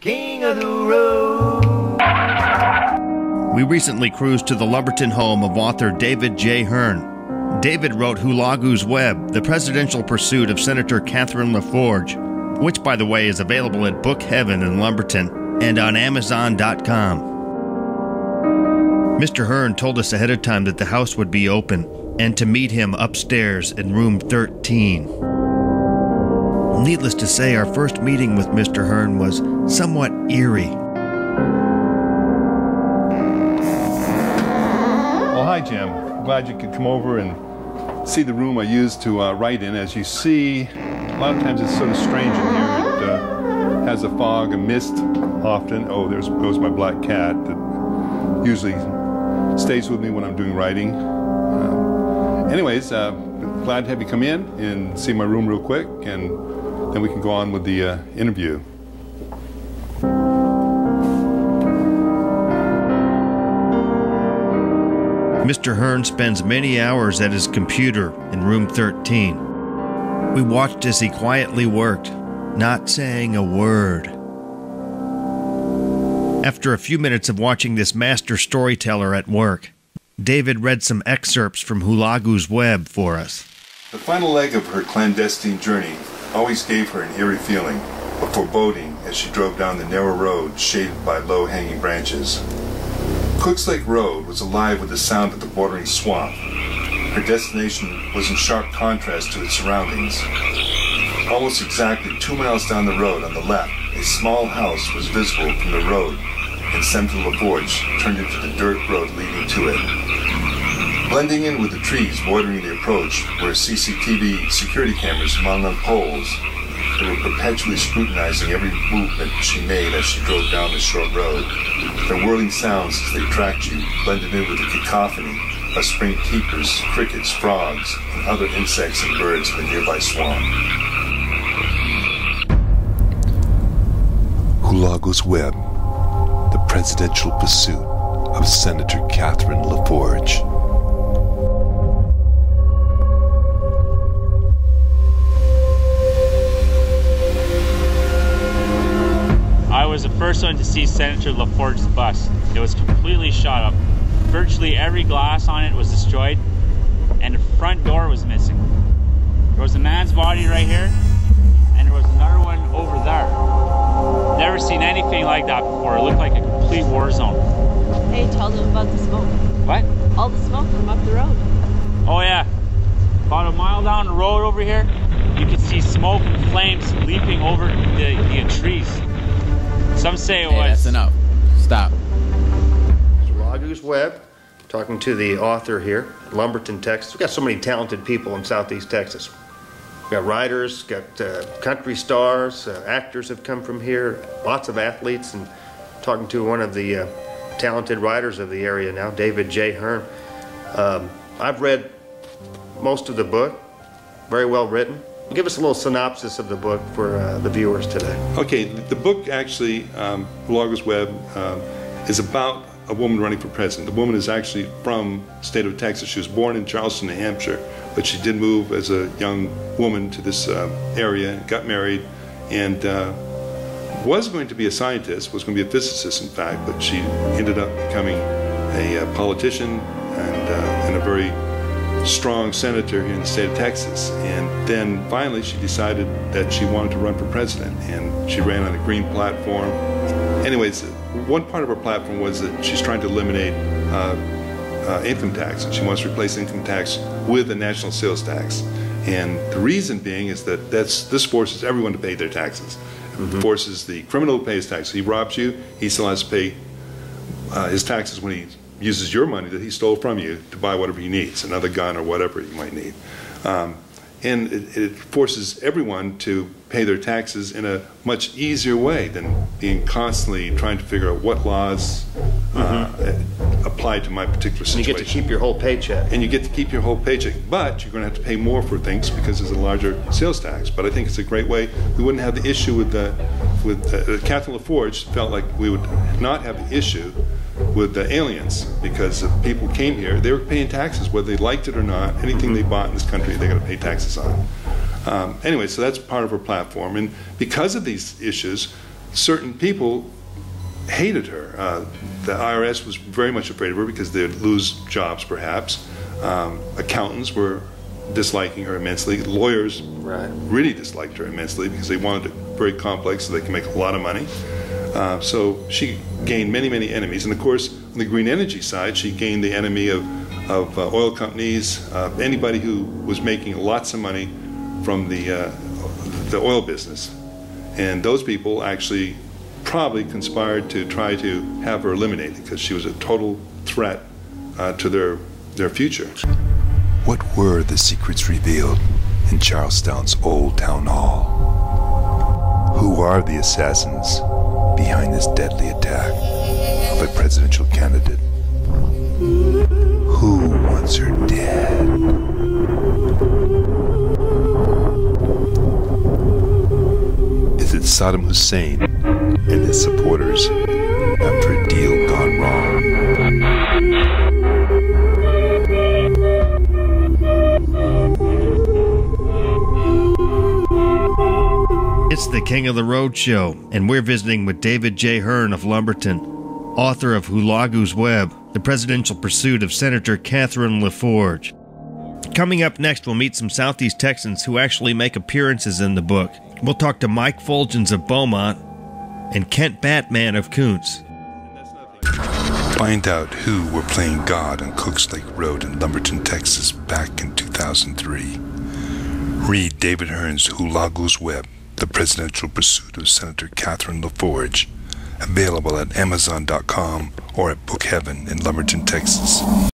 King of the road. We recently cruised to the Lumberton home of author David J Hearne. David wrote Hulagu's Web, The Presidential Pursuit of Senator Catherine LaForge, which, by the way, is available at Book Heaven in Lumberton and on Amazon.com. Mr. Hearne told us ahead of time that the house would be open and to meet him upstairs in room 13. Needless to say, our first meeting with Mr. Hearne was somewhat eerie. Well, hi, Jim. I'm glad you could come over and see the room I used to write in. As you see, a lot of times it's sort of strange in here. It has a fog, a mist often. Oh, there goes my black cat that usually stays with me when I'm doing writing. Anyways, glad to have you come in and see my room real quick, and then we can go on with the interview. Mr. Hearne spends many hours at his computer in room 13. We watched as he quietly worked, not saying a word. After a few minutes of watching this master storyteller at work, David read some excerpts from Hulagu's Web for us. The final leg of her clandestine journey always gave her an eerie feeling of foreboding as she drove down the narrow road shaded by low-hanging branches. Cooks Lake Road was alive with the sound of the bordering swamp. Her destination was in sharp contrast to its surroundings. Almost exactly 2 miles down the road on the left, a small house was visible from the road, and Senator LaForge turned into the dirt road leading to it. Blending in with the trees bordering the approach were CCTV security cameras mounted on poles that were perpetually scrutinizing every movement she made as she drove down the short road. Their whirling sounds as they tracked you blended in with the cacophony of spring keepers, crickets, frogs, and other insects and birds in the nearby swamp. Hulagu's Web, The Presidential Pursuit of Senator Catherine LaForge. I was the first one to see Senator LaForge's bus. It was completely shot up. Virtually every glass on it was destroyed, and the front door was missing. There was a man's body right here, and there was another one over there. Never seen anything like that before. It looked like a complete war zone. Hey, tell them about the smoke. What? All the smoke from up the road. Oh yeah. About a mile down the road over here, you can see smoke and flames leaping over the trees. Some say it was... That's enough. Stop. Hulagu's Web, talking to the author here, Lumberton, Texas. We've got so many talented people in Southeast Texas. We've got writers, got country stars, actors have come from here, lots of athletes, and talking to one of the talented writers of the area now, David J Hearne. I've read most of the book, very well written. Give us a little synopsis of the book for the viewers today. Okay, the book actually, Hulagu's Web, is about a woman running for president. The woman is actually from the state of Texas. She was born in Charleston, New Hampshire, but she did move as a young woman to this area, got married, and was going to be a scientist, was going to be a physicist in fact, but she ended up becoming a politician and a very strong senator here in the state of Texas. And then finally she decided that she wanted to run for president, and she ran on a green platform. Anyways, one part of her platform was that she's trying to eliminate income tax, and she wants to replace income tax with a national sales tax. And the reason being is that this forces everyone to pay their taxes. It forces the criminal to pay his taxes. He robs you, he still has to pay his taxes when he uses your money that he stole from you to buy whatever he needs, another gun or whatever he might need. And it forces everyone to pay their taxes in a much easier way than being constantly trying to figure out what laws apply to my particular situation. And you get to keep your whole paycheck. And you get to keep your whole paycheck, but you're going to have to pay more for things because there's a larger sales tax. But I think it's a great way. We wouldn't have the issue with Catherine LaForge felt like we would not have the issue with the aliens, because if people came here, they were paying taxes whether they liked it or not. Anything they bought in this country, they got to pay taxes on. Anyway, so that's part of her platform, and because of these issues, certain people hated her. The IRS was very much afraid of her because they'd lose jobs, perhaps. Accountants were disliking her immensely. Lawyers really disliked her immensely because they wanted it very complex so they could make a lot of money. So she gained many, many enemies. And of course, on the green energy side, she gained the enemy of oil companies, anybody who was making lots of money from the oil business. And those people actually probably conspired to try to have her eliminated because she was a total threat to their future. What were the secrets revealed in Charlestown's Old Town Hall? Who are the assassins behind this deadly attack of a presidential candidate? Who wants her dead? Is it Saddam Hussein and his supporters after a deal gone wrong? It's the King of the Road Show, and we're visiting with David J Hearne of Lumberton, author of Hulagu's Web, The Presidential Pursuit of Senator Catherine LaForge. Coming up next, we'll meet some Southeast Texans who actually make appearances in the book. We'll talk to Mike Fulgens of Beaumont and Kent Batman of Kuntz. Find out who were playing God on Cooks Lake Road in Lumberton, Texas back in 2003. Read David Hearne's Hulagu's Web, The Presidential Pursuit of Senator Catherine LaForge, available at Amazon.com or at Book Heaven in Lumberton, Texas.